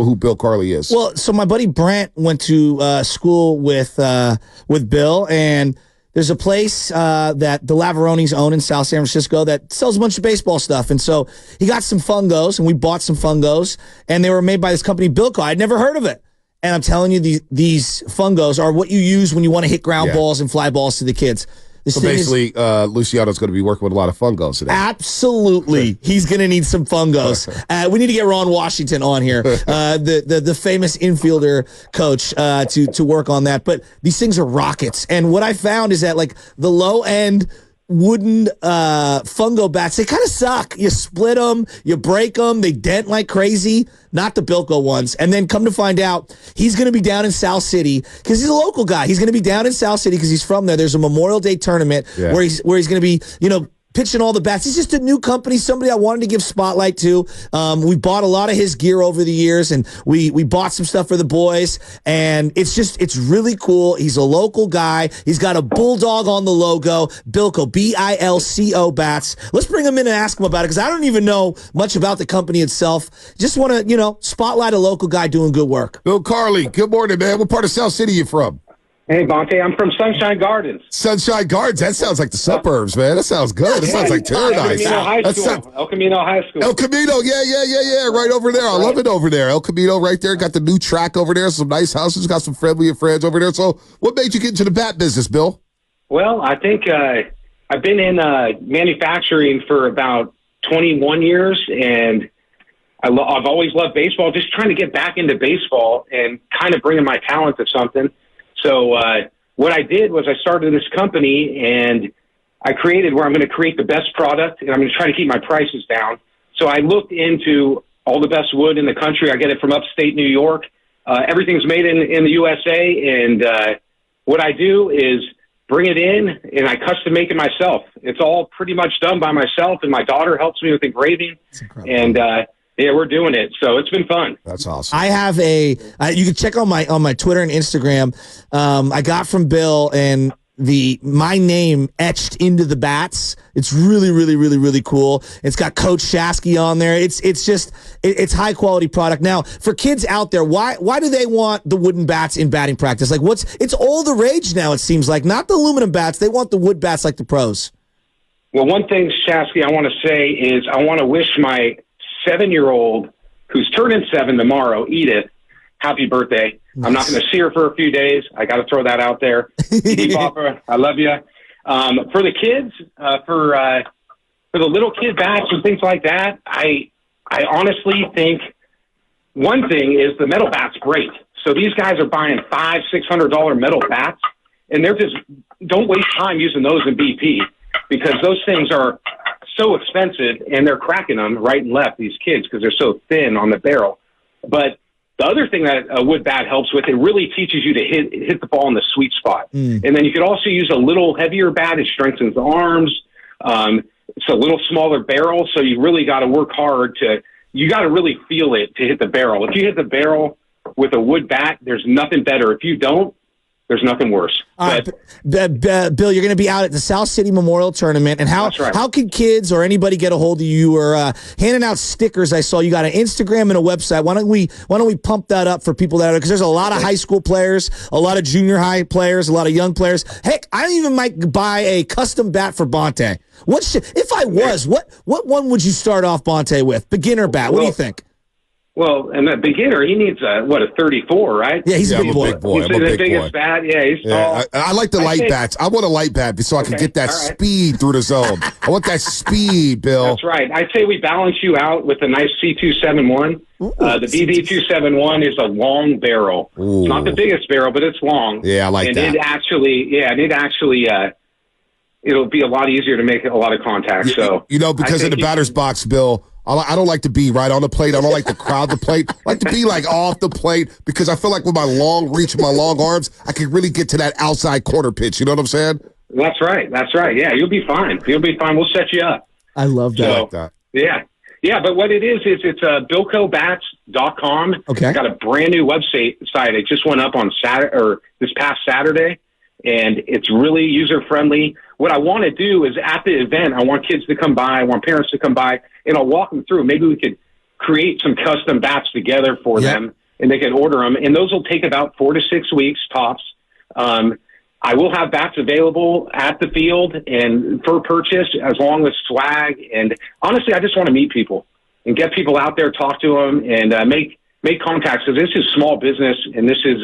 who Bill Carley is? Well, so my buddy Brent went to school with Bill, and there's a place that the Lavaronis own in South San Francisco that sells a bunch of baseball stuff. And so he got some fungos, and we bought some fungos, and they were made by this company, Bilco. I'd never heard of it. And I'm telling you, these fungos are what you use when you want to hit ground balls and fly balls to the kids. So basically, Luciano's going to be working with a lot of fungos today. Absolutely. He's going to need some fungos. We need to get Ron Washington on here, the famous infielder coach, to work on that. But these things are rockets. And what I found is that, like, the low-end wooden fungo bats, they kind of suck. You split them, you break them, they dent like crazy. Not the Bilco ones. And then come to find out, he's going to be down in South City because he's a local guy. He's going to be down in South City because he's from there. There's a Memorial Day tournament where he's going to be, pitching all the bats. He's just a new company, somebody I wanted to give spotlight to. We bought a lot of his gear over the years, and we bought some stuff for the boys, and it's really cool. He's a local guy. He's got a bulldog on the logo, Bilco, B-I-L-C-O bats. Let's bring him in and ask him about it, because I don't even know much about the company itself. Just want to, spotlight a local guy doing good work. Bill Carley, good morning, man. What part of South City are you from? Hey, Bonte, I'm from Sunshine Gardens. Sunshine Gardens. That sounds like the suburbs, man. That sounds good. That sounds like paradise. El Camino High School. El Camino, yeah. Right over there. I love it over there. El Camino right there. Got the new track over there. Some nice houses. Got some friendly friends over there. So what made you get into the bat business, Bill? Well, I think I've been in manufacturing for about 21 years, and I've always loved baseball, just trying to get back into baseball and kind of bringing my talent to something. So what I did was I started this company, and I created where I'm going to create the best product, and I'm going to try to keep my prices down. So I looked into all the best wood in the country. I get it from upstate New York. Everything's made in the USA, and what I do is bring it in, and I custom make it myself. It's all pretty much done by myself, and my daughter helps me with engraving. And yeah, we're doing it, so it's been fun. That's awesome. I have you can check on my Twitter and Instagram. I got from Bill and my name etched into the bats. It's really, really, really, really cool. It's got Coach Shasky on there. It's high quality product. Now, for kids out there, why do they want the wooden bats in batting practice? Like, it's all the rage now, it seems like. Not the aluminum bats. They want the wood bats like the pros. Well, one thing, Shasky, I want to say is I want to wish my 7-year-old, who's turning 7 tomorrow, Edith, happy birthday. Nice. I'm not going to see her for a few days. I got to throw that out there. Edie Papa, I love you. For the kids, for the little kid bats and things like that, I honestly think one thing is the metal bat's great. So these guys are buying $500-$600 metal bats, and they're just don't waste time using those in BP, because those things are so expensive, and they're cracking them right and left, these kids, because they're so thin on the barrel. But the other thing that a wood bat helps with, it really teaches you to hit the ball in the sweet spot. And then you could also use a little heavier bat. It strengthens the arms. It's a little smaller barrel, so you really got to work hard you got to really feel it to hit the barrel. If you hit the barrel with a wood bat, there's nothing better. If you don't, there's nothing worse. All right, Bill, you're going to be out at the South City Memorial Tournament, and how can kids or anybody get a hold of you? You were handing out stickers. I saw you got an Instagram and a website. Why don't we pump that up for people that are, because there's a lot of high school players, a lot of junior high players, a lot of young players. Heck, I even might buy a custom bat for Bonte. What one would you start off Bonte with? Beginner bat. What do you think? Well, and that beginner, he needs a 34, right? Yeah, he's a big boy. He's the biggest bat. Yeah, he's tall. I like the light bats. I want a light bat so I can get that speed through the zone. I want that speed, Bill. That's right. I'd say we balance you out with a nice C271. The BB271 is a long barrel. Ooh. It's not the biggest barrel, but it's long. Yeah, I like that. And it'll be a lot easier to make a lot of contact. So because in the batter's box, Bill, I don't like to be right on the plate. I don't like to crowd the plate. I like to be like off the plate, because I feel like with my long reach, my long arms, I can really get to that outside corner pitch. You know what I'm saying? That's right. Yeah, you'll be fine. We'll set you up. I love that. I like that. Yeah, but what it is it's BilcoBats.com. Okay. It's got a brand new website. It just went up on this past Saturday, and it's really user-friendly. What I want to do is at the event, I want kids to come by, I want parents to come by, and I'll walk them through. Maybe we could create some custom bats together for them, and they can order them. And those will take about 4 to 6 weeks tops. I will have bats available at the field and for purchase, as long as swag. And honestly, I just want to meet people and get people out there, talk to them, and make contacts. Because this is small business, and this is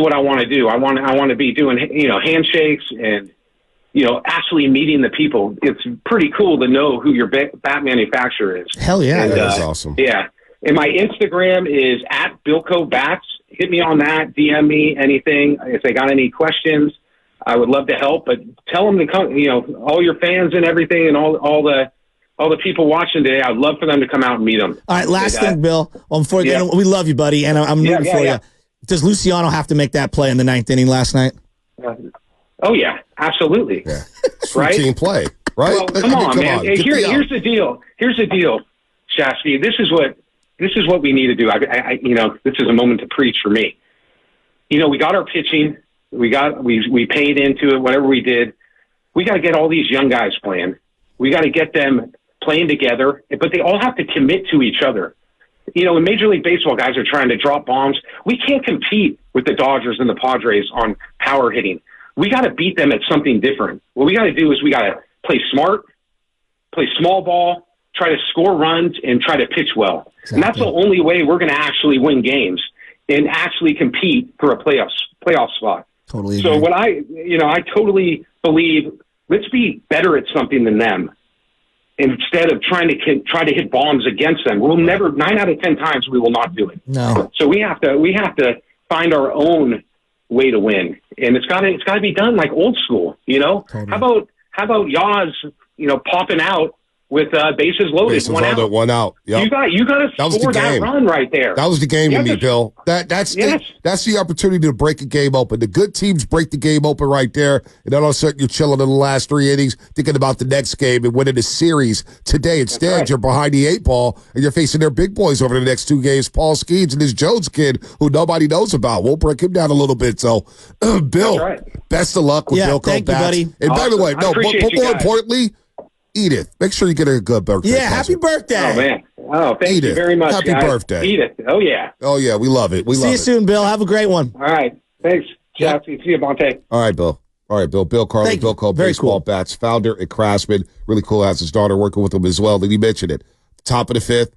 what I want to do. I want to be doing handshakes and actually meeting the people. It's pretty cool to know who your bat manufacturer is. Hell yeah, and, that's awesome. Yeah, and my Instagram is at Bilco Bats. Hit me on that. DM me anything if they got any questions. I would love to help, but tell them to come. All your fans and everything, and all the people watching today. I'd love for them to come out and meet them. All right, last thing, Bill. We love you, buddy, and I'm rooting for you. Does Luciano have to make that play in the 9th inning last night? Oh yeah, absolutely. Yeah. Right? Routine play, right? Well, come on, man. Hey, here's the deal. Here's the deal, Shasky. This is what we need to do. This is a moment to preach for me. We got our pitching. We paid into it, whatever we did. We got to get all these young guys playing. We got to get them playing together, but they all have to commit to each other. In Major League Baseball, guys are trying to drop bombs. We can't compete with the Dodgers and the Padres on power hitting. We got to beat them at something different. What we got to do is we got to play smart, play small ball, try to score runs, and try to pitch well. Exactly. And that's the only way we're going to actually win games and actually compete for a playoff spot. Totally. So what I totally believe, let's be better at something than them instead of trying to hit bombs against them. We'll never, 9 out of 10 times, we will not do it. No. So we have to find our own way to win, and it's got to be done like old school. Totally. How about Yaz, popping out with bases loaded, bases loaded, one out. Yep. You got to score that run right there. That was the game to me, Bill. That's the opportunity to break a game open. The good teams break the game open right there, and then all of a sudden you're chilling in the last 3 innings, thinking about the next game and winning the series today. Instead, you're behind the 8 ball, and you're facing their big boys over the next 2 games. Paul Skeens and this Jones kid who nobody knows about. We'll break him down a little bit. So, Bill, best of luck with Bilco Bats. Buddy. And by the way, more importantly, Edith, make sure you get her a good birthday. Yeah, happy birthday. Oh, man. Oh, thank you very much, happy birthday. Edith. Oh, yeah. Oh, yeah, we love it. See you soon, Bill. Have a great one. All right. Thanks, Chelsea. See you, Monte. All right, Bill. Bill Carley, Bilco Baseball Bats, founder at Craftsman. Really cool. Has his daughter working with him as well. Did he mention it? Top of the 5th.